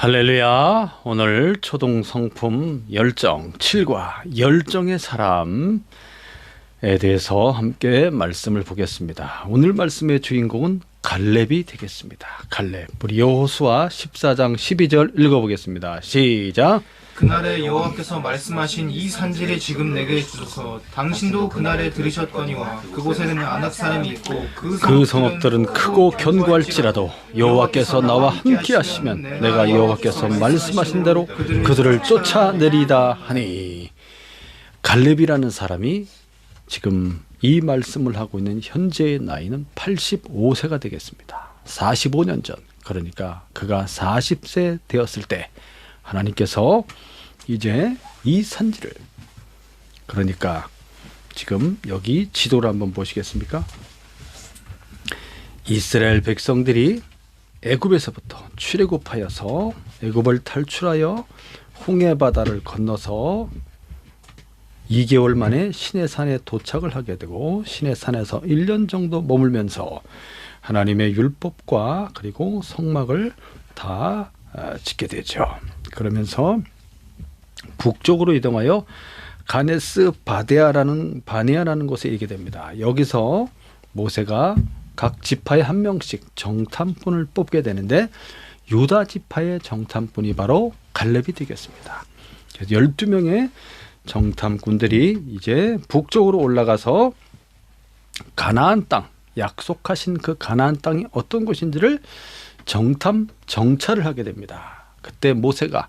할렐루야. 오늘 초동 성품 열정 7과 열정의 사람에 대해서 함께 말씀을 보겠습니다. 오늘 말씀의 주인공은 갈렙이 되겠습니다. 갈렙. 우리 여호수아 14장 12절 읽어보겠습니다. 시작. 그날에 여호와께서 말씀하신 이 산지를 지금 내게 주소서. 당신도 그날에 들으셨거니와 그곳에는 아낙 사람이 있고 그 성읍들은 크고 견고할지라도 여호와께서 나와 함께 하시면 내가 여호와께서 말씀하신 대로 그들을 쫓아내리다 하니. 갈렙이라는 사람이 지금 이 말씀을 하고 있는 현재의 나이는 85세가 되겠습니다. 45년 전, 그러니까 그가 40세 되었을 때 하나님께서 이제 이 산지를, 그러니까 지금 여기 지도를 한번 보시겠습니까? 이스라엘 백성들이 애굽에서부터 출애굽하여서 애굽을 탈출하여 홍해 바다를 건너서 2개월 만에 시내산에 도착을 하게 되고 시내산에서 1년 정도 머물면서 하나님의 율법과 그리고 성막을 다 짓게 되죠. 그러면서 북쪽으로 이동하여 가네스 바네아라는 곳에 이르게 됩니다. 여기서 모세가 각 지파에 한 명씩 정탐꾼을 뽑게 되는데 유다 지파의 정탐꾼이 바로 갈렙이 되겠습니다. 그래서 12명의 정탐꾼들이 이제 북쪽으로 올라가서 가나안 땅, 약속하신 그 가나안 땅이 어떤 곳인지를 정찰을 하게 됩니다. 그때 모세가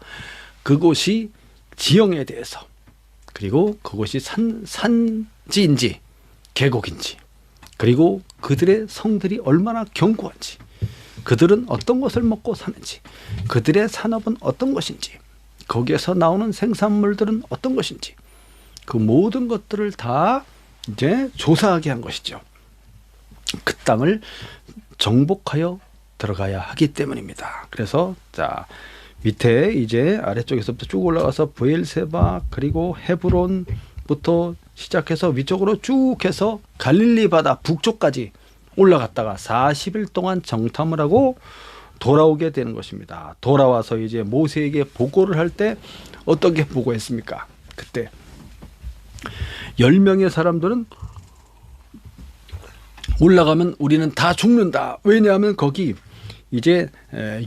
그곳이 지형에 대해서, 그리고 그곳이 산지인지 계곡인지, 그리고 그들의 성들이 얼마나 견고한지, 그들은 어떤 것을 먹고 사는지, 그들의 산업은 어떤 것인지, 거기에서 나오는 생산물들은 어떤 것인지, 그 모든 것들을 다 이제 조사하게 한 것이죠. 그 땅을 정복하여 들어가야 하기 때문입니다. 그래서 자, 밑에 이제 아래쪽에서부터 쭉 올라가서 브엘세바, 그리고 헤브론부터 시작해서 위쪽으로 쭉 해서 갈릴리 바다 북쪽까지 올라갔다가 40일 동안 정탐을 하고 돌아오게 되는 것입니다. 돌아와서 이제 모세에게 보고를 할 때 어떻게 보고했습니까? 그때 10명의 사람들은 올라가면 우리는 다 죽는다. 왜냐하면 거기 이제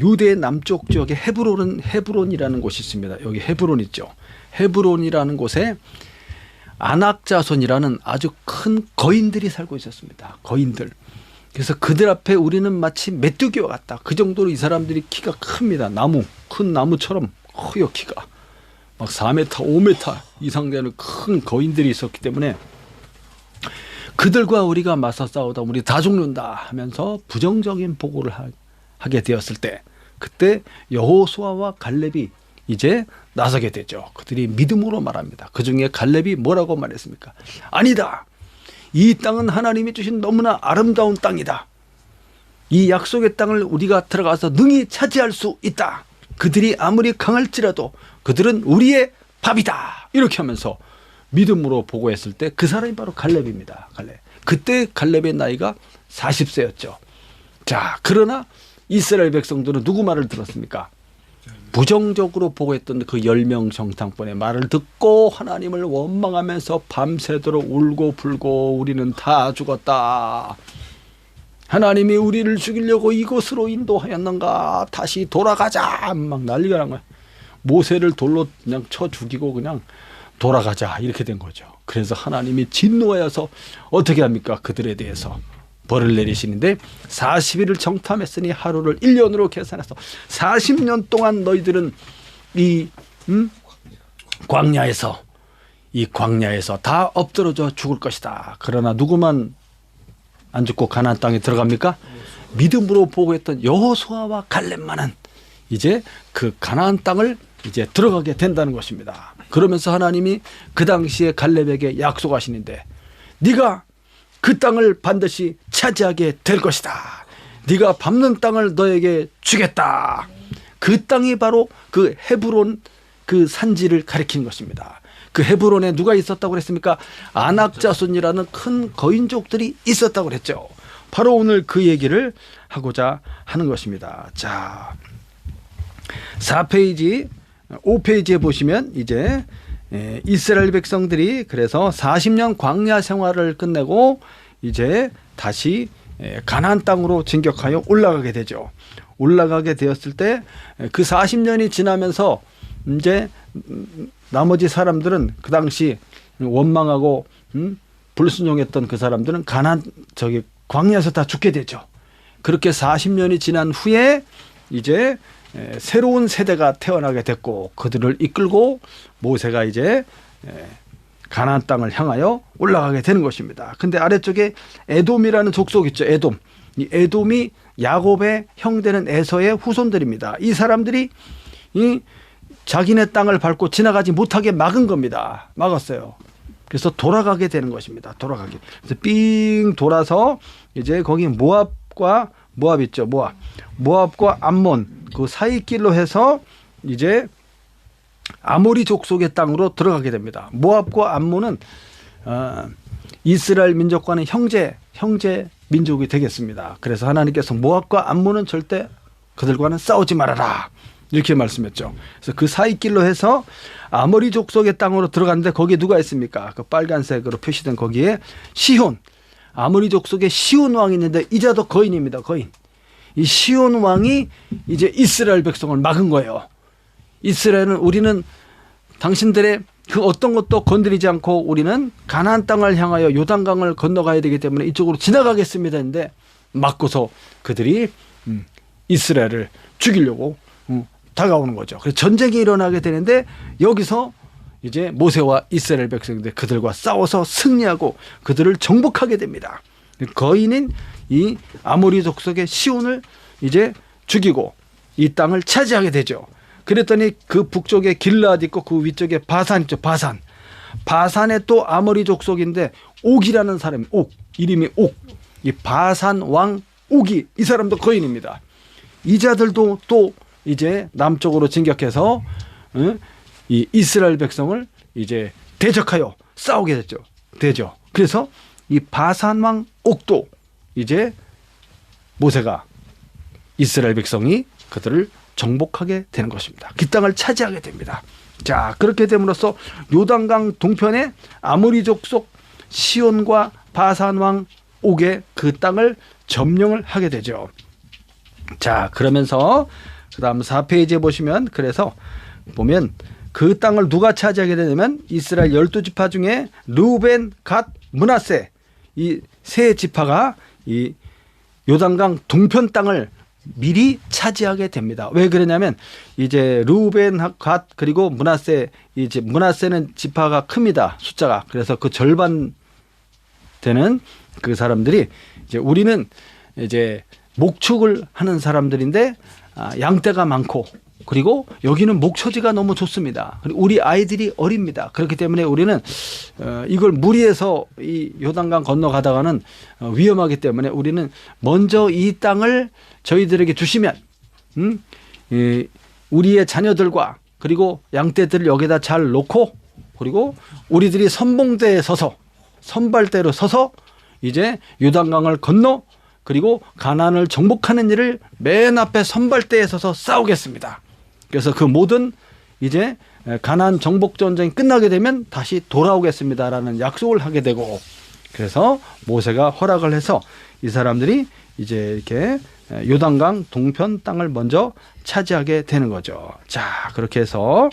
유대 남쪽 지역에 헤브론이라는 곳이 있습니다. 여기 헤브론 있죠. 헤브론이라는 곳에 아낙 자손이라는 아주 큰 거인들이 살고 있었습니다. 거인들. 그래서 그들 앞에 우리는 마치 메뚜기와 같다. 그 정도로 이 사람들이 키가 큽니다. 큰 나무처럼 커요, 키가. 막 4m, 5m 이상 되는 큰 거인들이 있었기 때문에 그들과 우리가 맞서 싸우다 우리 다 죽는다 하면서 부정적인 보고를 하게 되었을 때, 그때 여호수아와 갈렙이 이제 나서게 되죠. 그들이 믿음으로 말합니다. 그 중에 갈렙이 뭐라고 말했습니까? 아니다. 이 땅은 하나님이 주신 너무나 아름다운 땅이다. 이 약속의 땅을 우리가 들어가서 능히 차지할 수 있다. 그들이 아무리 강할지라도 그들은 우리의 밥이다. 이렇게 하면서 믿음으로 보고했을 때 그 사람이 바로 갈렙입니다. 갈렙. 그때 갈렙의 나이가 40세였죠. 자, 그러나 이스라엘 백성들은 누구 말을 들었습니까? 부정적으로 보고했던 그 10명 정탐꾼의 말을 듣고 하나님을 원망하면서 밤새도록 울고 불고 우리는 다 죽었다. 하나님이 우리를 죽이려고 이곳으로 인도하였는가? 다시 돌아가자. 막 난리가 난 거야. 모세를 돌로 그냥 쳐 죽이고 그냥 돌아가자 이렇게 된 거죠. 그래서 하나님이 진노하여서 어떻게 합니까? 그들에 대해서 벌을 내리시는데 40일을 정탐했으니 하루를 1년으로 계산해서 40년 동안 너희들은 이 광야에서 다 엎드러져 죽을 것이다. 그러나 누구만 안 죽고 가나안 땅에 들어갑니까? 믿음으로 보고했던 여호수아와 갈렙만은 이제 그 가나안 땅을 이제 들어가게 된다는 것입니다. 그러면서 하나님이 그 당시에 갈렙에게 약속하시는데 네가 그 땅을 반드시 차지하게 될 것이다. 네가 밟는 땅을 너에게 주겠다. 그 땅이 바로 그 헤브론 그 산지를 가리키는 것입니다. 그 헤브론에 누가 있었다고 그랬습니까? 아낙 자손이라는 큰 거인족들이 있었다고 그랬죠. 바로 오늘 그 얘기를 하고자 하는 것입니다. 자, 4페이지, 5페이지에 보시면 이제 이스라엘 백성들이 그래서 40년 광야 생활을 끝내고 이제 다시 가나안 땅으로 진격하여 올라가게 되죠. 올라가게 되었을 때 그 40년이 지나면서 이제 나머지 사람들은 그 당시 원망하고 불순종했던 그 사람들은 가나안 광야에서 다 죽게 되죠. 그렇게 40년이 지난 후에 이제 새로운 세대가 태어나게 됐고 그들을 이끌고 모세가 이제 가나안 땅을 향하여 올라가게 되는 것입니다. 근데 아래쪽에 에돔이라는 족속 있죠. 에돔. 이 에돔이 야곱의 형되는 에서의 후손들입니다. 이 사람들이 이 자기네 땅을 밟고 지나가지 못하게 막은 겁니다. 막았어요. 그래서 돌아가게 되는 것입니다. 돌아가게. 그래서 삥 돌아서 이제 거기 모압 있죠. 모압과 암몬 그 사이길로 해서 이제 아모리 족속의 땅으로 들어가게 됩니다. 모압과 암몬은 이스라엘 민족과는 형제 민족이 되겠습니다. 그래서 하나님께서 모압과 암몬은 절대 그들과는 싸우지 말아라 이렇게 말씀했죠. 그래서 그 사이길로 해서 아모리 족속의 땅으로 들어갔는데 거기에 누가 있습니까? 그 빨간색으로 표시된 거기에 시혼, 아모리 족속의 시혼 왕이 있는데 이자도 거인입니다. 거인. 이 시혼 왕이 이제 이스라엘 백성을 막은 거예요. 이스라엘은 우리는 당신들의 그 어떤 것도 건드리지 않고 우리는 가나안 땅을 향하여 요단강을 건너가야 되기 때문에 이쪽으로 지나가겠습니다. 했는데 막고서 그들이 이스라엘을 죽이려고 다가오는 거죠. 그래서 전쟁이 일어나게 되는데 여기서 이제 모세와 이스라엘 백성들 그들과 싸워서 승리하고 그들을 정복하게 됩니다. 거인인 이 아모리 족속의 시온을 이제 죽이고 이 땅을 차지하게 되죠. 그랬더니 그 북쪽에 길르앗 있고 그 위쪽에 바산 있죠. 바산에 또 아모리 족속인데 옥이라는 사람이 이름이 이 바산 왕 옥이 이 사람도 거인입니다. 이 자들도 또 이제 남쪽으로 진격해서 이 이스라엘 백성을 이제 대적하여 싸우게 되죠. 그래서 이 바산 왕 옥도 이제 모세가 이스라엘 백성이 그들을 정복하게 되는 것입니다. 그 땅을 차지하게 됩니다. 자, 그렇게 됨으로써 요단강 동편에 아모리 족속 시온과 바산 왕 옥의 그 땅을 점령을 하게 되죠. 자, 그러면서 그다음 4페이지에 보시면 그래서 보면 그 땅을 누가 차지하게 되냐면 이스라엘 12지파 중에 르우벤, 갓, 므낫세 이 세 지파가 이 요단강 동편 땅을 미리 차지하게 됩니다. 왜 그러냐면 이제 르우벤, 갓 그리고 므낫세 이제 므낫세는 지파가 큽니다. 숫자가. 그래서 그 절반 되는 그 사람들이 이제 우리는 이제 목축을 하는 사람들인데 양떼가 많고 그리고 여기는 목초지가 너무 좋습니다. 그리고 우리 아이들이 어립니다. 그렇기 때문에 우리는 이걸 무리해서 이 요단강 건너가다가는 위험하기 때문에 우리는 먼저 이 땅을 저희들에게 주시면 우리의 자녀들과 그리고 양떼들을 여기다 잘 놓고 그리고 우리들이 선봉대에 서서 선발대로 서서 이제 요단강을 건너 그리고 가나안을 정복하는 일을 맨 앞에 선발대에 서서 싸우겠습니다. 그래서 그 모든 이제 가나안 정복 전쟁이 끝나게 되면 다시 돌아오겠습니다라는 약속을 하게 되고 그래서 모세가 허락을 해서 이 사람들이 이제 이렇게 요단강 동편 땅을 먼저 차지하게 되는 거죠. 자, 그렇게 해서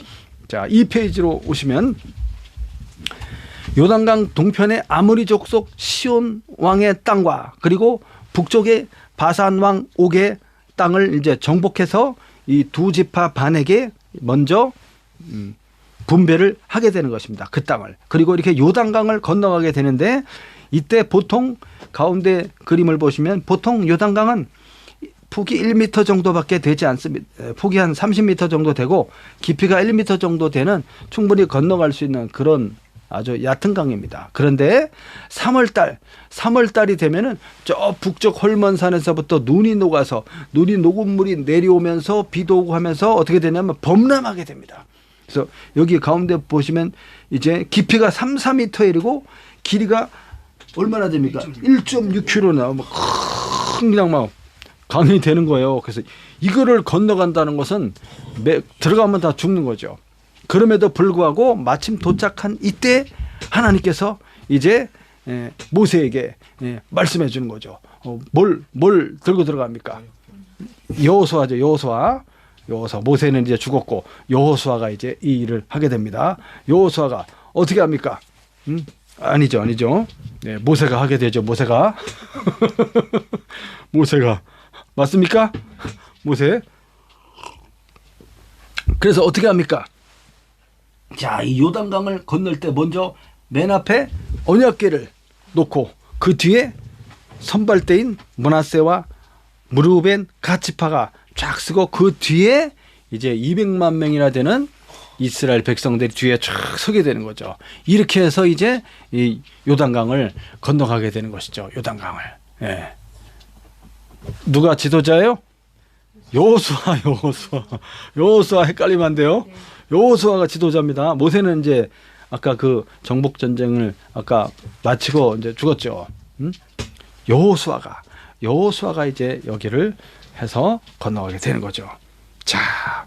자, 2페이지로 오시면 요단강 동편의 아모리 족속 시온 왕의 땅과 그리고 북쪽의 바산 왕 옥의 땅을 이제 정복해서 이 두 지파 반에게 먼저 분배를 하게 되는 것입니다. 그 땅을. 그리고 이렇게 요단강을 건너가게 되는데 이때 보통 가운데 그림을 보시면 보통 요단강은 폭이 1m 정도밖에 되지 않습니다. 폭이 한 30m 정도 되고 깊이가 1m 정도 되는 충분히 건너갈 수 있는 그런 아주 얕은 강입니다. 그런데 3월달이 되면은 저 북쪽 헐몬산에서부터 눈이 녹아서 눈이 녹은 물이 내려오면서 비도 오고 하면서 어떻게 되냐면 범람하게 됩니다. 그래서 여기 가운데 보시면 이제 깊이가 4m이고 길이가 얼마나 됩니까? 1.6km나 그냥 막 강이 되는 거예요. 그래서 이거를 건너간다는 것은 들어가면 다 죽는 거죠. 그럼에도 불구하고 마침 도착한 이때 하나님께서 이제 모세에게 말씀해 주는 거죠. 뭘 들고 들어갑니까? 여호수아죠. 여호수아. 모세는 이제 죽었고 여호수아가 이제 이 일을 하게 됩니다. 여호수아가 어떻게 합니까? 아니죠. 네, 모세가 하게 되죠. 모세가 맞습니까? 모세. 그래서 어떻게 합니까? 자, 이 요단강을 건널 때 먼저 맨 앞에 언약궤를 놓고 그 뒤에 선발대인 므낫세와 르우벤 갓지파가 쫙 쓰고 그 뒤에 이제 200만 명이나 되는 이스라엘 백성들이 뒤에 쫙 서게 되는 거죠. 이렇게 해서 이제 이 요단강을 건너가게 되는 것이죠. 요단강을. 예. 누가 지도자예요? 여호수아 헷갈리면 안 돼요. 여호수아가 지도자입니다. 모세는 이제 아까 그 정복 전쟁을 아까 마치고 이제 죽었죠. 여호수아가 이제 여기를 해서 건너가게 되는 거죠. 자,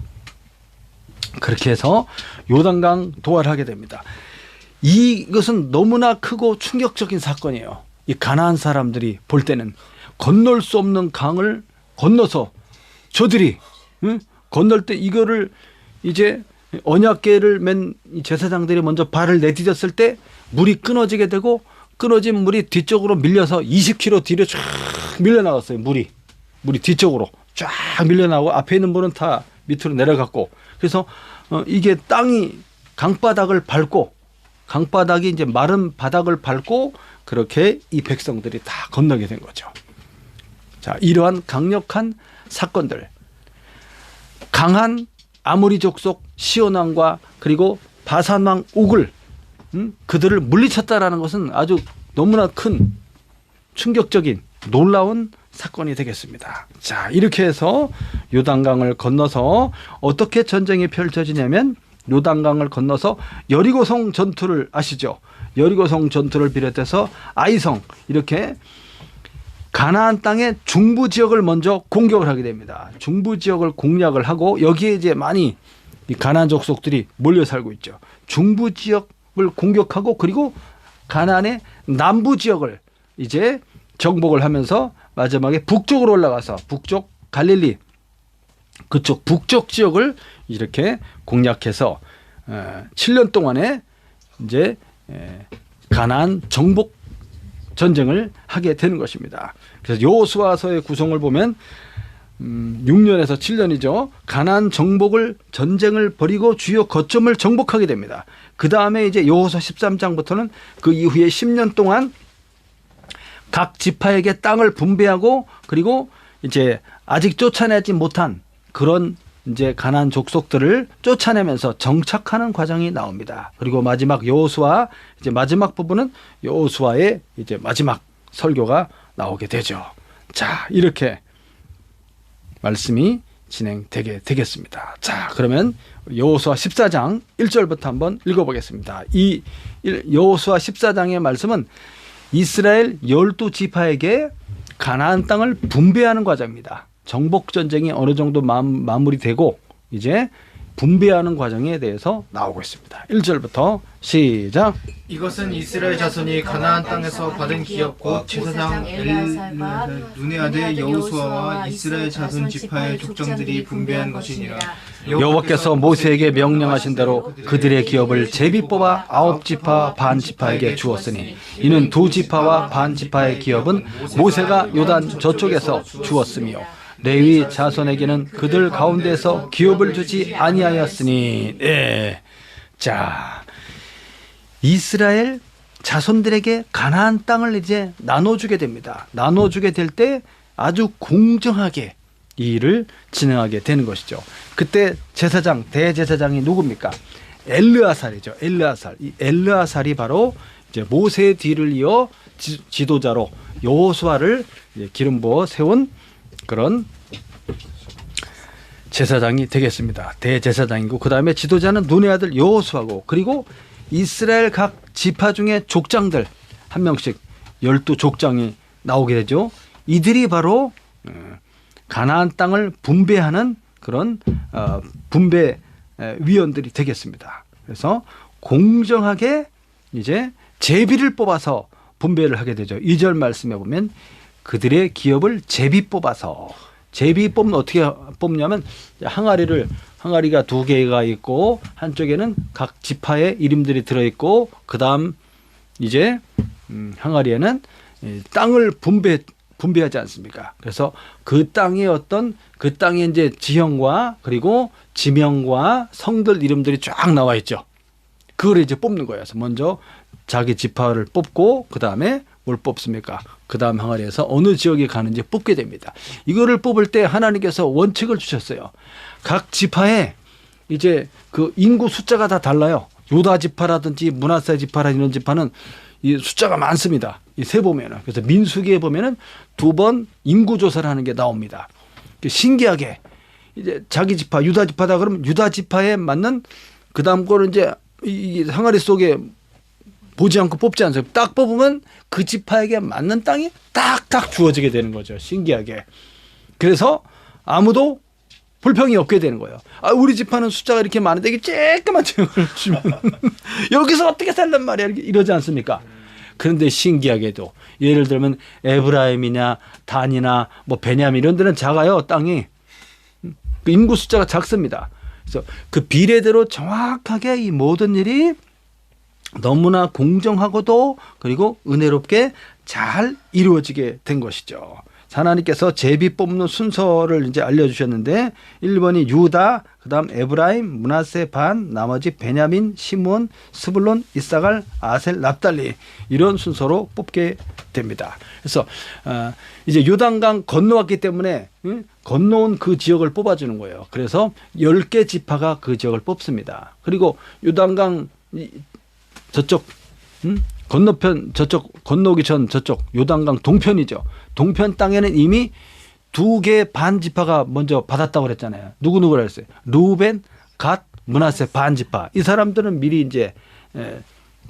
그렇게 해서 요단강 도하를 하게 됩니다. 이것은 너무나 크고 충격적인 사건이에요. 이 가나안 사람들이 볼 때는 건널 수 없는 강을 건너서 저들이 건널 때 이거를 이제 언약궤를 맨 제사장들이 먼저 발을 내디뎠을 때 물이 끊어지게 되고 끊어진 물이 뒤쪽으로 밀려서 20km 뒤로 쫙 밀려나갔어요. 물이 뒤쪽으로 쫙 밀려나고 앞에 있는 물은 다 밑으로 내려갔고 그래서 이게 땅이 강바닥이 이제 마른 바닥을 밟고 그렇게 이 백성들이 다 건너게 된 거죠. 자, 이러한 강력한 사건들, 강한 아모리 족속 시온왕과 그리고 바산 왕 옥을 그들을 물리쳤다라는 것은 아주 너무나 큰 충격적인 놀라운 사건이 되겠습니다. 자, 이렇게 해서 요단강을 건너서 어떻게 전쟁이 펼쳐지냐면 요단강을 건너서 여리고성 전투를 아시죠? 여리고성 전투를 비롯해서 아이성 이렇게 가나안 땅의 중부 지역을 먼저 공격을 하게 됩니다. 중부 지역을 공략을 하고 여기에 이제 많이 이 가나안 족속들이 몰려 살고 있죠. 중부 지역을 공격하고 그리고 가나안의 남부 지역을 이제 정복을 하면서 마지막에 북쪽으로 올라가서 북쪽 갈릴리 그쪽 북쪽 지역을 이렇게 공략해서 7년 동안에 이제 가나안 정복 전쟁을 하게 되는 것입니다. 그래서 여호수아서의 구성을 보면 6년에서 7년이죠. 가나안 정복을 전쟁을 벌이고 주요 거점을 정복하게 됩니다. 그 다음에 이제 여호수아 13장부터는 그 이후에 10년 동안 각 지파에게 땅을 분배하고 그리고 이제 아직 쫓아내지 못한 그런 이제 가나안 족속들을 쫓아내면서 정착하는 과정이 나옵니다. 그리고 마지막 여호수아 이제 마지막 부분은 여호수아의 이제 마지막 설교가 나오게 되죠. 자, 이렇게 말씀이 진행되게 되겠습니다. 자, 그러면 여호수아 14장 1절부터 한번 읽어보겠습니다. 이 여호수아 14장의 말씀은 이스라엘 12지파에게 가나안 땅을 분배하는 과정입니다. 정복 전쟁이 어느 정도 마무리되고 이제 분배하는 과정에 대해서 나오고 있습니다. 1절부터 시작. 이것은 이스라엘 자손이 가나안 땅에서 받은 기업 곧 제사장 눈의 아들 여호수아와 이스라엘 자손 지파의 족장들이 분배한 것이니라. 여호와께서 모세에게 명령하신 대로 그들의 기업을 제비 뽑아 9지파 반 지파에게 주었으니 이는 2지파와 반 지파의 기업은 모세가 요단 저쪽에서 주었으며 레위 자손에게는 그들 가운데서 기업을 주지 아니하였으니. 네. 자, 이스라엘 자손들에게 가나안 땅을 이제 나눠주게 됩니다. 나눠주게 될 때 아주 공정하게 이 일을 진행하게 되는 것이죠. 그때 제사장, 대제사장이 누굽니까? 엘르아살이죠. 엘르아살. 이 엘르아살이 바로 이제 모세의 뒤를 이어 지도자로 여호수아를 기름 부어 세운 그런 제사장이 되겠습니다. 대제사장이고 그 다음에 지도자는 눈의 아들 여호수아고 그리고 이스라엘 각 지파 중에 족장들 한 명씩 12족장이 나오게 되죠. 이들이 바로 가나안 땅을 분배하는 그런 분배 위원들이 되겠습니다. 그래서 공정하게 이제 제비를 뽑아서 분배를 하게 되죠. 2절 말씀에 보면 그들의 기업을 제비 뽑아서, 제비 뽑으면 어떻게 뽑냐면 항아리가 2개가 있고 한쪽에는 각 지파의 이름들이 들어있고 그다음 이제 항아리에는 땅을 분배하지 않습니까? 그래서 그 땅의 그 땅의 이제 지형과 그리고 지명과 성들 이름들이 쫙 나와 있죠. 그걸 이제 뽑는 거예요. 그래서 먼저 자기 지파를 뽑고 그 다음에 뭘 뽑습니까? 그 다음 항아리에서 어느 지역에 가는지 뽑게 됩니다. 이거를 뽑을 때 하나님께서 원칙을 주셨어요. 각 지파에 이제 그 인구 숫자가 다 달라요. 유다 지파라든지 므낫세 지파라 이런 지파는 이 숫자가 많습니다. 이 세 보면은. 그래서 민수기에 보면은 2번 인구 조사를 하는 게 나옵니다. 신기하게 이제 자기 지파 유다 지파다 그러면 유다 지파에 맞는 그 다음 거를 이제 이 항아리 속에 보지 않고 뽑지 않아요. 딱 뽑으면 그 지파에게 맞는 땅이 딱딱 주어지게 되는 거죠. 신기하게. 그래서 아무도 불평이 없게 되는 거예요. 아, 우리 지파는 숫자가 이렇게 많은데 이게 쬐끄만 지역을 주면 여기서 어떻게 살란 말이야. 이러지 않습니까? 그런데 신기하게도 예를 들면 에브라임이냐 단이나 뭐 베냐민 이런 데는 작아요. 땅이. 그 인구 숫자가 작습니다. 그래서 그 비례대로 정확하게 이 모든 일이 너무나 공정하고도 그리고 은혜롭게 잘 이루어지게 된 것이죠. 하나님께서 제비 뽑는 순서를 이제 알려주셨는데 1번이 유다, 그 다음 에브라임, 므낫세 반, 나머지 베냐민, 시므온, 스불론, 이사갈, 아셀, 납달리 이런 순서로 뽑게 됩니다. 그래서 이제 요단강 건너왔기 때문에 건너온 그 지역을 뽑아주는 거예요. 그래서 10개 지파가 그 지역을 뽑습니다. 그리고 요단강 저쪽 건너편 저쪽 건너오기 전 저쪽 요단강 동편이죠. 동편 땅에는 이미 2개 반 지파가 먼저 받았다고 그랬잖아요. 누구누구라 했어요. 루벤, 갓, 므낫세 반 지파. 이 사람들은 미리 이제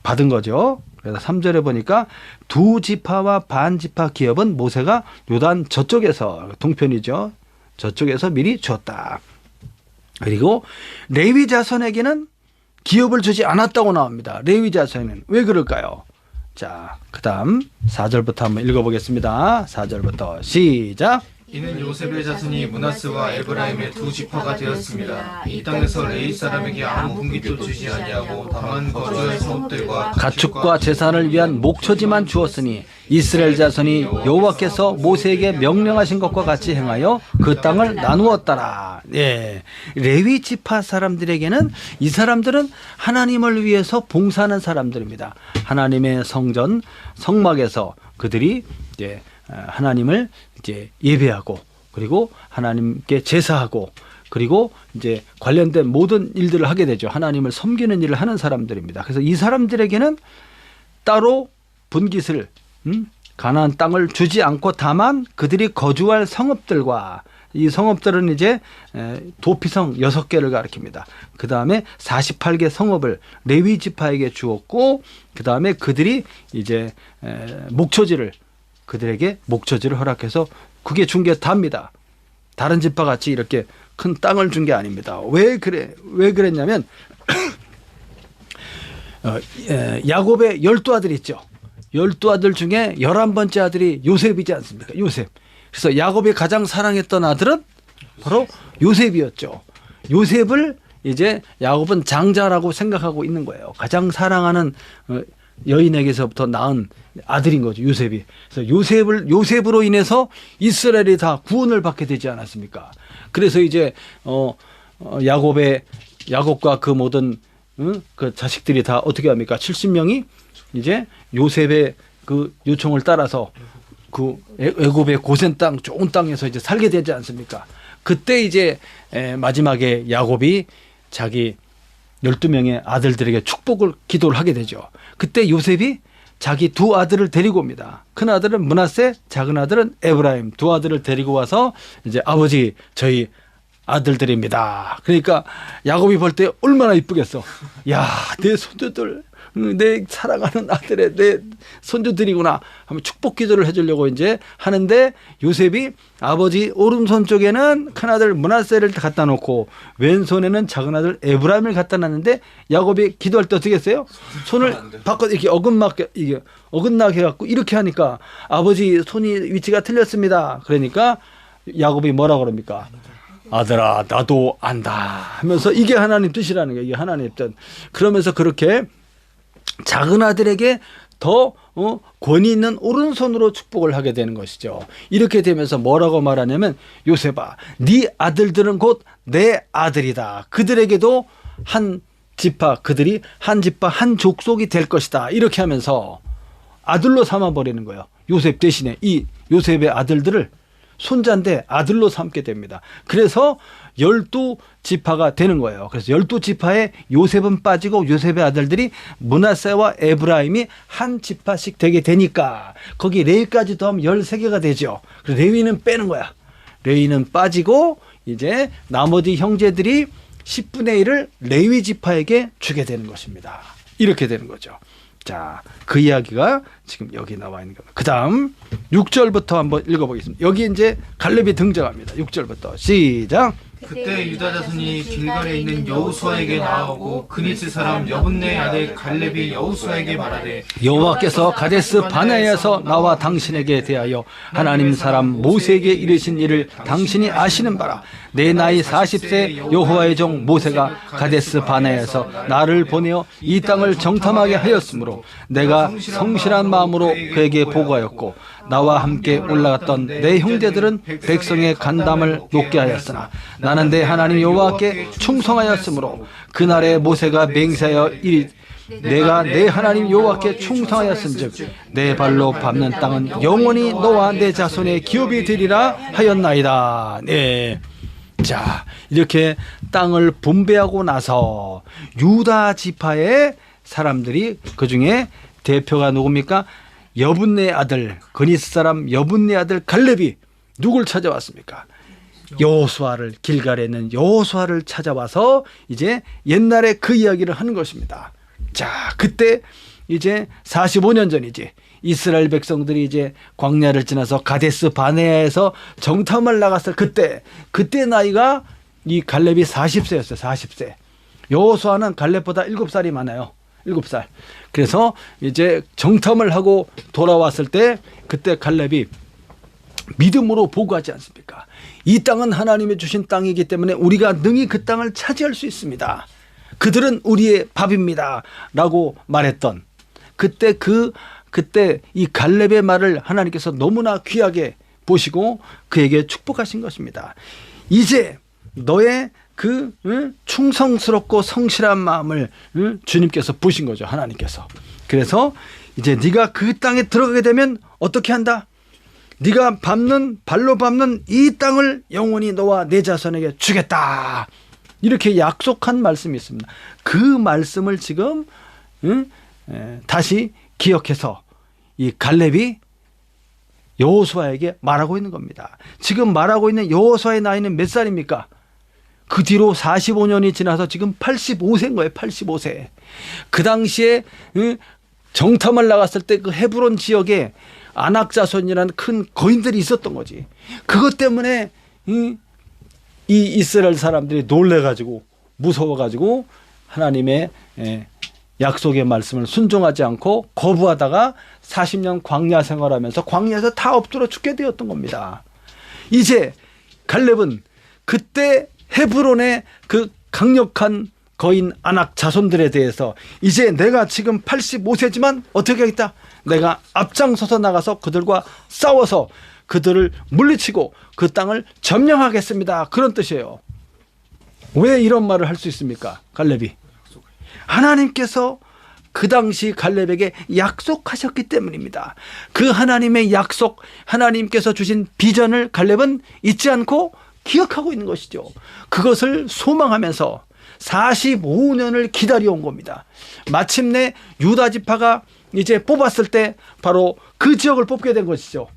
받은 거죠. 그래서 3절에 보니까 2 지파와 반 지파 기업은 모세가 요단 저쪽에서 동편이죠. 저쪽에서 미리 줬다. 그리고 레위 자손에게는 기업을 주지 않았다고 나옵니다. 레위 자손에는 왜 그럴까요? 자, 그 다음 4절부터 한번 읽어보겠습니다. 4절부터 시작. 이는 요셉의 자손이 므낫세와 에브라임의 2 지파가 되었습니다. 이 땅에서 레위 사람에게 아무 분깃도 주지 아니하고 다만 거주할 성읍들과 가축과 제사를 위한 목초지만 주었으니 이스라엘 자손이 여호와께서 모세에게 명령하신 것과 같이 행하여 그 땅을 나누었더라. 예, 레위 지파 사람들에게는 이 사람들은 하나님을 위해서 봉사하는 사람들입니다. 하나님의 성전 성막에서 그들이 이제 하나님을 이제 예배하고 그리고 하나님께 제사하고 그리고 이제 관련된 모든 일들을 하게 되죠. 하나님을 섬기는 일을 하는 사람들입니다. 그래서 이 사람들에게는 따로 분깃을 가나안 땅을 주지 않고 다만 그들이 거주할 성읍들과 이 성읍들은 이제 도피성 6개를 가리킵니다. 그 다음에 48개 성읍을 레위 지파에게 주었고 그 다음에 그들이 이제 그들에게 목초지를 허락해서 그게 준 게 답니다. 다른 지파 같이 이렇게 큰 땅을 준 게 아닙니다. 왜 그랬냐면 야곱의 12아들 있죠. 12아들 중에 11번째 아들이 요셉이지 않습니까? 요셉. 그래서 야곱이 가장 사랑했던 아들은 바로 요셉이었죠. 요셉을 이제 야곱은 장자라고 생각하고 있는 거예요. 가장 사랑하는 여인에게서부터 낳은 아들인 거죠. 요셉이. 그래서 요셉으로 인해서 이스라엘이 다 구원을 받게 되지 않았습니까? 그래서 이제 야곱과 그 모든 그 자식들이 다 어떻게 합니까? 70명이 이제 요셉의 그 요청을 따라서 그 애굽의 고센 땅, 좋은 땅에서 이제 살게 되지 않습니까? 그때 이제 마지막에 야곱이 자기 12명의 아들들에게 축복을 기도를 하게 되죠. 그때 요셉이 자기 2 아들을 데리고 옵니다. 큰 아들은 므낫세, 작은 아들은 에브라임. 2 아들을 데리고 와서 이제 아버지 저희 아들들입니다. 그러니까 야곱이 볼 때 얼마나 이쁘겠어. 야, 내 손주들 내 사랑하는 아들의 내 손주들이구나 하면 축복 기도를 해주려고 이제 하는데 요셉이 아버지 오른손 쪽에는 큰아들 므낫세를 갖다 놓고 왼손에는 작은아들 에브라임을 갖다 놨는데 야곱이 기도할 때 어떻게 했어요? 손을 바꿔 이렇게 어긋나게 해갖고 이렇게 하니까 아버지 손이 위치가 틀렸습니다. 그러니까 야곱이 뭐라 그럽니까? 아들아 나도 안다 하면서 이게 하나님 뜻이라는 거예요. 이게 하나님 뜻. 그러면서 그렇게 작은 아들에게 더 권위 있는 오른손으로 축복을 하게 되는 것이죠. 이렇게 되면서 뭐라고 말하냐면 요셉아 네 아들들은 곧 내 아들이다. 그들에게도 한 지파 그들이 한 지파 한 족속이 될 것이다. 이렇게 하면서 아들로 삼아버리는 거예요. 요셉 대신에 이 요셉의 아들들을 손자인데 아들로 삼게 됩니다. 그래서 12지파가 되는 거예요. 그래서 12지파에 요셉은 빠지고 요셉의 아들들이 므낫세와 에브라임이 한 지파씩 되게 되니까 거기 레위까지 더하면 13개가 되죠. 그래서 레위는 빼는 거야. 레위는 빠지고 이제 나머지 형제들이 10분의 1을 레위 지파에게 주게 되는 것입니다. 이렇게 되는 거죠. 자, 그 이야기가 지금 여기 나와 있는 겁니다. 그 다음 6절부터 한번 읽어보겠습니다. 여기 이제 갈렙이 등장합니다. 6절부터 시작. 그때 유다 자손이 길갈에 있는 여호수아에게 나아오고 그니스 사람 여분네 아들 갈렙이 여호수아에게 말하되 여호와께서 가데스 바네아에서 나와 당신에게 대하여 하나님 사람 모세에게 이르신 일을 당신이 아시는 바라. 내 나이 40세 여호와의 종 모세가 가데스 바네아에서 나를 보내어 이 땅을 정탐하게 하였으므로 내가 성실한 마음으로 그에게 보고하였고 나와 함께 올라갔던 내 형제들은 백성의 간담을 높게 하였으나 나는 내 하나님 여호와께 충성하였으므로 그날에 모세가 맹세하여 이리 내가 내 하나님 여호와께 충성하였은즉 내 발로 밟는 땅은 영원히 너와 내 자손의 기업이 되리라 하였나이다. 네. 자, 이렇게 땅을 분배하고 나서 유다 지파의 사람들이 그중에 대표가 누굽니까? 여분네 아들 그니스 사람 여분네 아들 갈렙이 누굴 찾아왔습니까? 여호수아를 길갈에 있는 여호수아를 찾아와서 이제 옛날에 그 이야기를 하는 것입니다. 자, 그때 이제 45년 전이지. 이스라엘 백성들이 이제 광야를 지나서 가데스 바네아에서 정탐을 나갔을 그때 나이가 이 갈렙이 40세였어요. 40세. 여호수아는 갈렙보다 7살이 많아요. 7살. 그래서 이제 정탐을 하고 돌아왔을 때 그때 갈렙이 믿음으로 보고하지 않습니까? 이 땅은 하나님이 주신 땅이기 때문에 우리가 능히 그 땅을 차지할 수 있습니다. 그들은 우리의 밥입니다. 라고 말했던 그때 이 갈렙의 말을 하나님께서 너무나 귀하게 보시고 그에게 축복하신 것입니다. 이제 너의 그 충성스럽고 성실한 마음을 주님께서 보신 거죠. 하나님께서. 그래서 이제 네가 그 땅에 들어가게 되면 어떻게 한다? 네가 발로 밟는 이 땅을 영원히 너와 내 자손에게 주겠다. 이렇게 약속한 말씀이 있습니다. 그 말씀을 지금 다시 기억해서 이 갈렙이 여호수아에게 말하고 있는 겁니다. 지금 말하고 있는 여호수아의 나이는 몇 살입니까? 그 뒤로 45년이 지나서 지금 85세인 거예요. 85세. 그 당시에 정탐을 나갔을 때 그 헤브론 지역에 아낙자손이라는 큰 거인들이 있었던 거지. 그것 때문에 이 이스라엘 사람들이 놀래가지고 무서워가지고 하나님의 약속의 말씀을 순종하지 않고 거부하다가 40년 광야 생활하면서 광야에서 다 엎드려 죽게 되었던 겁니다. 이제 갈렙은 그때 헤브론의 그 강력한 거인 아낙 자손들에 대해서 이제 내가 지금 85세지만 어떻게 하겠다? 내가 앞장서서 나가서 그들과 싸워서 그들을 물리치고 그 땅을 점령하겠습니다. 그런 뜻이에요. 왜 이런 말을 할 수 있습니까? 갈렙이. 하나님께서 그 당시 갈렙에게 약속하셨기 때문입니다. 그 하나님의 약속, 하나님께서 주신 비전을 갈렙은 잊지 않고 기억하고 있는 것이죠. 그것을 소망하면서 45년을 기다려온 겁니다. 마침내 유다 지파가 이제 뽑았을 때 바로 그 지역을 뽑게 된 것이죠.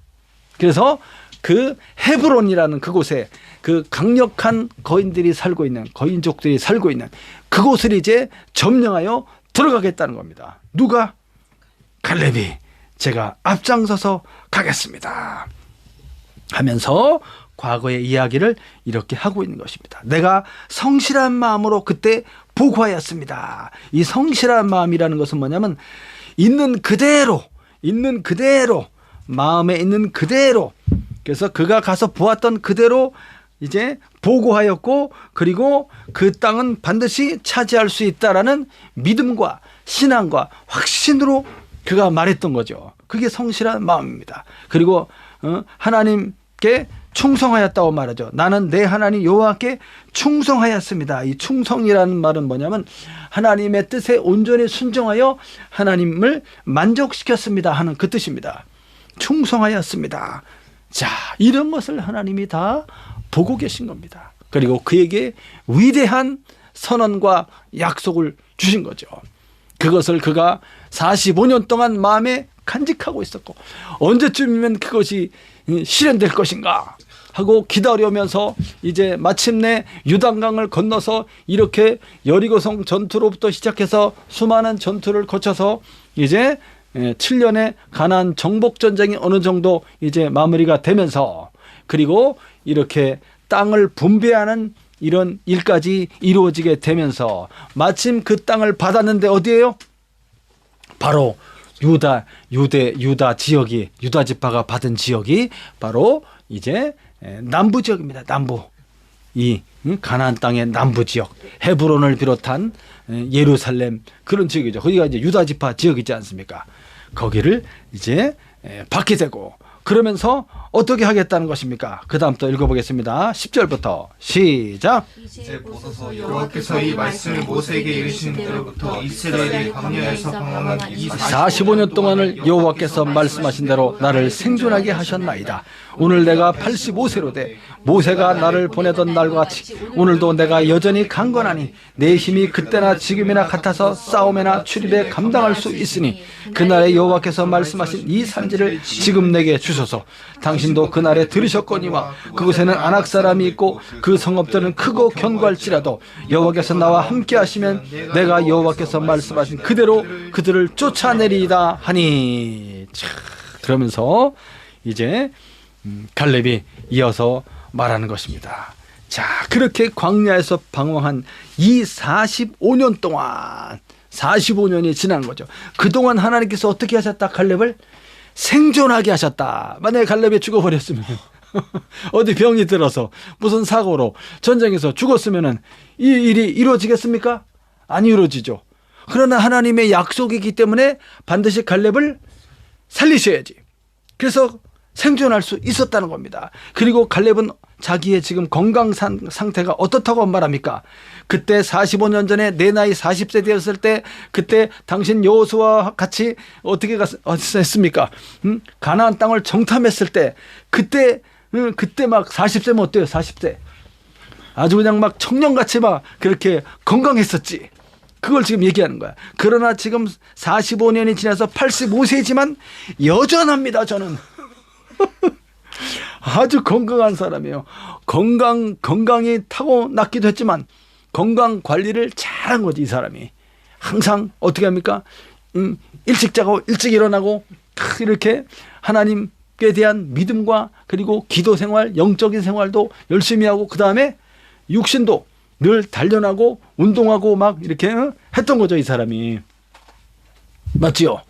그래서 그 헤브론이라는 그곳에 그 강력한 거인들이 살고 있는 거인족들이 살고 있는 그곳을 이제 점령하여 들어가겠다는 겁니다. 누가? 갈렙이 제가 앞장서서 가겠습니다 하면서 과거의 이야기를 이렇게 하고 있는 것입니다. 내가 성실한 마음으로 그때 보고하였습니다. 이 성실한 마음이라는 것은 뭐냐면 있는 그대로 마음에 있는 그대로, 그래서 그가 가서 보았던 그대로 이제 보고하였고, 그리고 그 땅은 반드시 차지할 수 있다라는 믿음과 신앙과 확신으로 그가 말했던 거죠. 그게 성실한 마음입니다. 그리고 하나님께 충성하였다고 말하죠. 나는 내 하나님 여호와께 충성하였습니다. 이 충성이라는 말은 뭐냐면 하나님의 뜻에 온전히 순종하여 하나님을 만족시켰습니다 하는 그 뜻입니다. 충성하였습니다. 자, 이런 것을 하나님이 다 보고 계신 겁니다. 그리고 그에게 위대한 선언과 약속을 주신 거죠. 그것을 그가 45년 동안 마음에 간직하고 있었고, 언제쯤이면 그것이 실현될 것인가 하고 기다려면서 이제 마침내 요단강을 건너서 이렇게 여리고성 전투로부터 시작해서 수많은 전투를 거쳐서 이제 7년의 가나안 정복 전쟁이 어느 정도 이제 마무리가 되면서, 그리고 이렇게 땅을 분배하는 이런 일까지 이루어지게 되면서 마침 그 땅을 받았는데 어디예요? 바로 유다 지역이, 유다 지파가 받은 지역이 바로 이제 남부 지역입니다. 남부, 이 가나안 땅의 남부 지역, 헤브론을 비롯한 예루살렘, 그런 지역이죠. 거기가 이제 유다 지파 지역이지 않습니까? 거기를 이제 받게 되고, 그러면서 어떻게 하겠다는 것입니까? 그 다음부터 읽어보겠습니다. 10절부터 시작. 이제 보소서 여호와께서 이 말씀을 모세에게 이르신 때로부터 이스라엘이 광야에서 방황한 이 45년 동안을 여호와께서 말씀하신 대로 나를 생존하게 하셨나이다. 오늘 내가 85세로 돼 모세가 나를 보내던 날과 같이 오늘도 내가 여전히 강건하니 내 힘이 그때나 지금이나 같아서 싸움이나 출입에 감당할 수 있으니 그날에 여호와께서 말씀하신 이 산지를 지금 내게 주소서. 당신도 그날에 들으셨거니와 그곳에는 아낙 사람이 있고 그 성읍들은 크고 견고할지라도 여호와께서 나와 함께 하시면 내가 여호와께서 말씀하신 그대로 그들을 쫓아내리이다 하니. 자, 그러면서 이제 갈렙이 이어서 말하는 것입니다. 자, 그렇게 광야에서 방황한 이 45년 동안, 45년이 지난 거죠. 그동안 하나님께서 어떻게 하셨다? 갈렙을 생존하게 하셨다. 만약에 갈렙이 죽어버렸으면 어디 병이 들어서 무슨 사고로 전쟁에서 죽었으면 이 일이 이루어지겠습니까? 안 이루어지죠. 그러나 하나님의 약속이기 때문에 반드시 갈렙을 살리셔야지. 그래서 생존할 수 있었다는 겁니다. 그리고 갈렙은 자기의 지금 건강 상태가 어떻다고 말합니까? 그때 45년 전에 내 나이 40세 되었을 때 그때 당신 여호수아와 같이 어떻게 했습니까? 가나안 땅을 정탐했을 때 그때 막 40세면 어때요? 40세. 아주 그냥 막 청년같이 막 그렇게 건강했었지. 그걸 지금 얘기하는 거야. 그러나 지금 45년이 지나서 85세지만 여전합니다, 저는. 아주 건강한 사람이에요. 건강이 타고났기도 했지만 건강 관리를 잘한 거지, 이 사람이. 항상 어떻게 합니까? 일찍 자고 일찍 일어나고 이렇게 하나님께 대한 믿음과 그리고 기도 생활, 영적인 생활도 열심히 하고 그 다음에 육신도 늘 단련하고 운동하고 막 이렇게 했던 거죠, 이 사람이. 맞지요?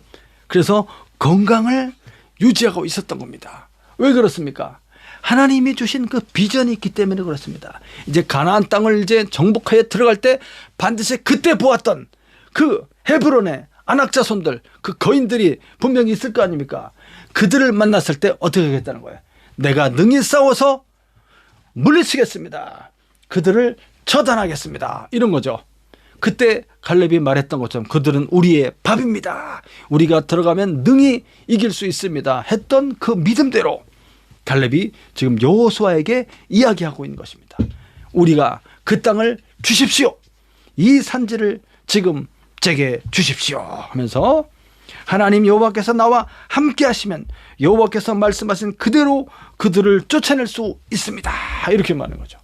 그래서 건강을 유지하고 있었던 겁니다. 왜 그렇습니까? 하나님이 주신 그 비전이 있기 때문에 그렇습니다. 이제 가나안 땅을 이제 정복하여 들어갈 때 반드시 그때 보았던 그 헤브론의 아낙 자손들, 그 거인들이 분명히 있을 거 아닙니까? 그들을 만났을 때 어떻게 하겠다는 거예요? 내가 능히 싸워서 물리치겠습니다. 그들을 처단하겠습니다. 이런 거죠. 그때 갈렙이 말했던 것처럼 그들은 우리의 밥입니다. 우리가 들어가면 능히 이길 수 있습니다. 했던 그 믿음대로 갈렙이 지금 여호수아에게 이야기하고 있는 것입니다. 우리가 그 땅을 주십시오. 이 산지를 지금 제게 주십시오 하면서 하나님 여호와께서 나와 함께 하시면 여호와께서 말씀하신 그대로 그들을 쫓아낼 수 있습니다. 이렇게 말하는 거죠.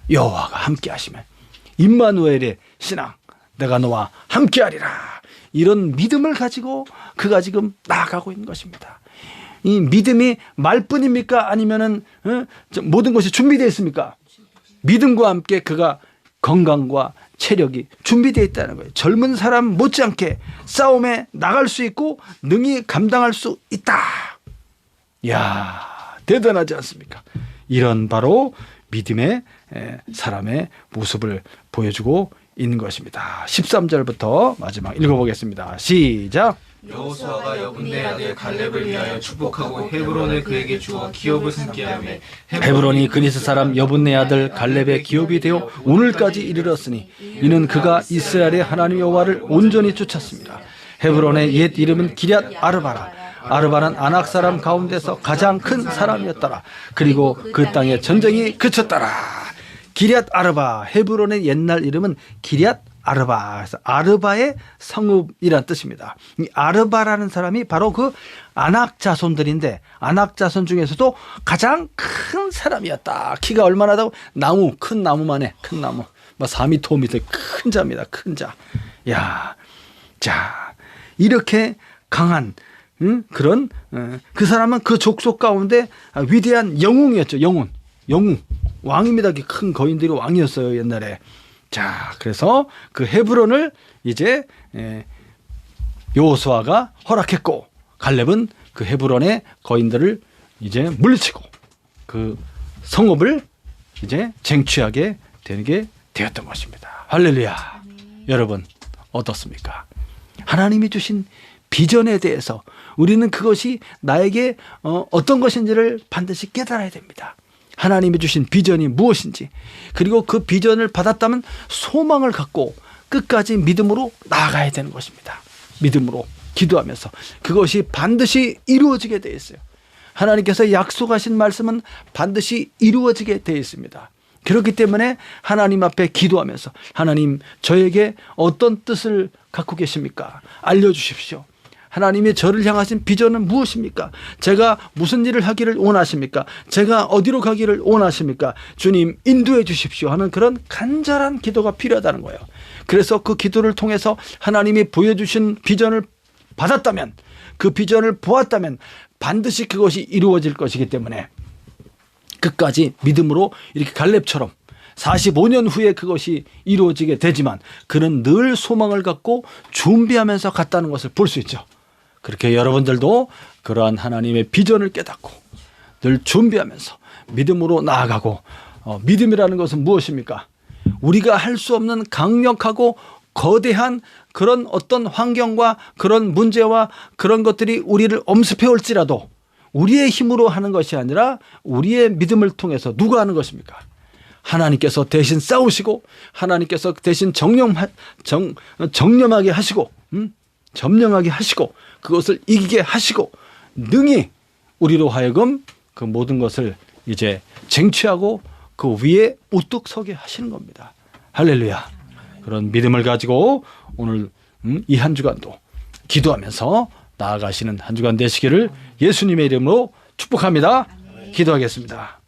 여호와가 함께 하시면 임마누엘의 신앙, 내가 너와 함께 하리라. 이런 믿음을 가지고 그가 지금 나아가고 있는 것입니다. 이 믿음이 말뿐입니까? 아니면은 모든 것이 준비되어 있습니까? 믿음과 함께 그가 건강과 체력이 준비되어 있다는 거예요. 젊은 사람 못지않게 싸움에 나갈 수 있고 능히 감당할 수 있다. 이야, 대단하지 않습니까? 이런 바로 믿음의 사람의 모습을 보여주고 있는 것입니다. 13절부터 마지막 읽어보겠습니다. 시작. 여호수아가 여분네 아들 갈렙을 위하여 축복하고 헤브론을 그에게 주어 기업을 삼게 하며 헤브론이 그리스 사람 여분네 아들 갈렙의 기업이 되어 오늘까지 이르렀으니 이는 그가 이스라엘의 하나님 여호와를 온전히 쫓았습니다. 헤브론의 옛 이름은 기럇 아르바라. 아르바는 아낙 사람 가운데서 가장 큰 사람이었더라. 그리고 그 땅에 전쟁이 그쳤더라. 기럇 아르바. 헤브론의 옛날 이름은 기럇 아르바. 그래서 아르바의 성읍이란 뜻입니다. 이 아르바라는 사람이 바로 그 아낙 자손들인데 아낙 자손 중에서도 가장 큰 사람이었다. 키가 얼마나 다고 나무, 큰 나무만 해. 큰 나무. 4m, 5m 큰 자입니다. 큰 자. 야, 자, 이렇게 강한 그런 그 사람은 그 족속 가운데 위대한 영웅이었죠. 영웅 왕입니다. 큰 거인들이 왕이었어요 옛날에. 자, 그래서 그 헤브론을 이제 여호수아가 허락했고 갈렙은 그 헤브론의 거인들을 이제 물리치고 그 성읍을 이제 쟁취하게 되는 게 되었던 것입니다. 할렐루야. 여러분 어떻습니까? 하나님이 주신 비전에 대해서 우리는 그것이 나에게 어떤 것인지를 반드시 깨달아야 됩니다. 하나님이 주신 비전이 무엇인지, 그리고 그 비전을 받았다면 소망을 갖고 끝까지 믿음으로 나아가야 되는 것입니다. 믿음으로 기도하면서 그것이 반드시 이루어지게 되어 있어요. 하나님께서 약속하신 말씀은 반드시 이루어지게 되어 있습니다. 그렇기 때문에 하나님 앞에 기도하면서 하나님, 저에게 어떤 뜻을 갖고 계십니까? 알려주십시오. 하나님이 저를 향하신 비전은 무엇입니까? 제가 무슨 일을 하기를 원하십니까? 제가 어디로 가기를 원하십니까? 주님 인도해 주십시오 하는 그런 간절한 기도가 필요하다는 거예요. 그래서 그 기도를 통해서 하나님이 보여주신 비전을 받았다면, 그 비전을 보았다면 반드시 그것이 이루어질 것이기 때문에 끝까지 믿음으로 이렇게 갈렙처럼 45년 후에 그것이 이루어지게 되지만 그는 늘 소망을 갖고 준비하면서 갔다는 것을 볼 수 있죠. 그렇게 여러분들도 그러한 하나님의 비전을 깨닫고 늘 준비하면서 믿음으로 나아가고, 믿음이라는 것은 무엇입니까? 우리가 할 수 없는 강력하고 거대한 그런 어떤 환경과 그런 문제와 그런 것들이 우리를 엄습해 올지라도 우리의 힘으로 하는 것이 아니라 우리의 믿음을 통해서 누가 하는 것입니까? 하나님께서 대신 싸우시고 하나님께서 대신 정념하게 하시고 점령하게 하시고 그것을 이기게 하시고 능히 우리로 하여금 그 모든 것을 이제 쟁취하고 그 위에 우뚝 서게 하시는 겁니다. 할렐루야. 그런 믿음을 가지고 오늘 이 한 주간도 기도하면서 나아가시는 한 주간 되시기를 예수님의 이름으로 축복합니다. 기도하겠습니다.